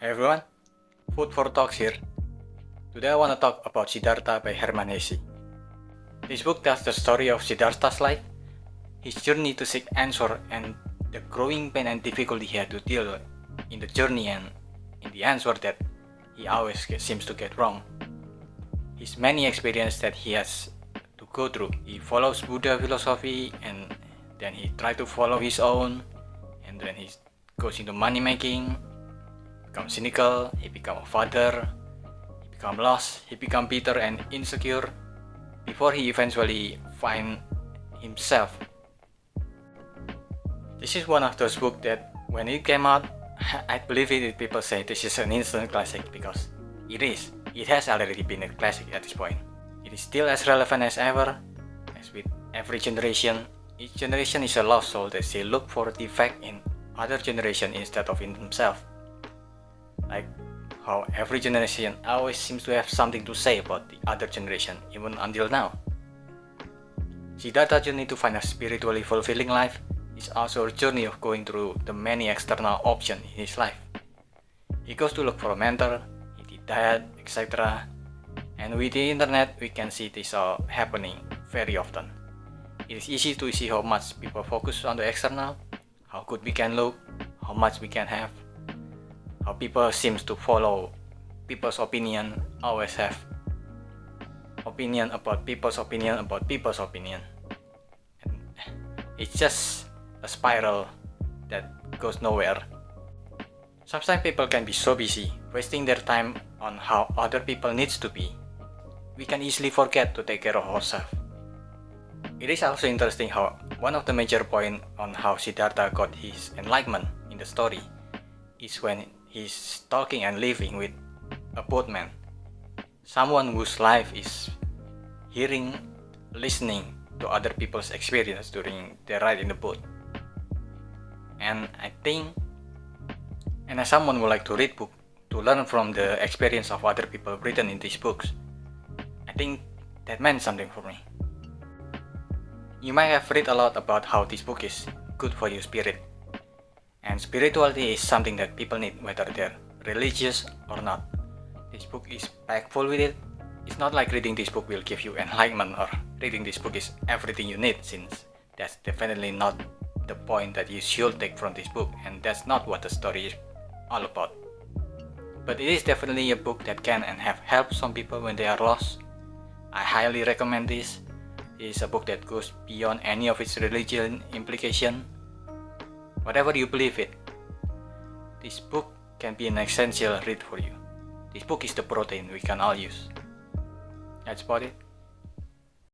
Hey everyone, Food for Talks here. Today I want to talk about Siddhartha by Hermann Hesse. This book tells the story of Siddhartha's life, his journey to seek answer, and the growing pain and difficulty he had to deal with in the journey and in the answer that he always seems to get wrong. His many experiences that he has to go through. He follows Buddha philosophy and then he tries to follow his own, and then he goes into money making, become cynical, he become a father, he become lost, he become bitter and insecure before he eventually find himself. This is one of those books that when it came out, I believe it, people say this is an instant classic because it is. It has already been a classic at this point. It is still as relevant as ever, as with every generation. Each generation is a lost soul that they look for defect in other generation instead of in themselves. Like how every generation always seems to have something to say about the other generation, even until now. Siddhartha's journey to find a spiritually fulfilling life is also a journey of going through the many external options in his life. He goes to look for a mentor, he did diet, etc. And with the internet, we can see this all happening very often. It is easy to see how much people focus on the external, how good we can look, how much we can have, how people seems to follow people's opinion, always have opinion about people's opinion about people's opinion. And it's just a spiral that goes nowhere. Sometimes people can be so busy, wasting their time on how other people needs to be. We can easily forget to take care of ourselves. It is also interesting how one of the major points on how Siddhartha got his enlightenment in the story is when he's talking and living with a boatman, someone whose life is hearing, listening to other people's experience during their ride in the boat. And I think, and as someone who like to read books, to learn from the experience of other people written in these books, I think that meant something for me. You might have read a lot about how this book is good for your spirit. And spirituality is something that people need whether they're religious or not. This book is packed full with it. It's not like reading this book will give you enlightenment or reading this book is everything you need, since that's definitely not the point that you should take from this book, and that's not what the story is all about. But it is definitely a book that can and have helped some people when they are lost. I highly recommend this. It is a book that goes beyond any of its religion implication. Whatever you believe in, this book can be an essential read for you. This book is the protein we can all use. That's about it.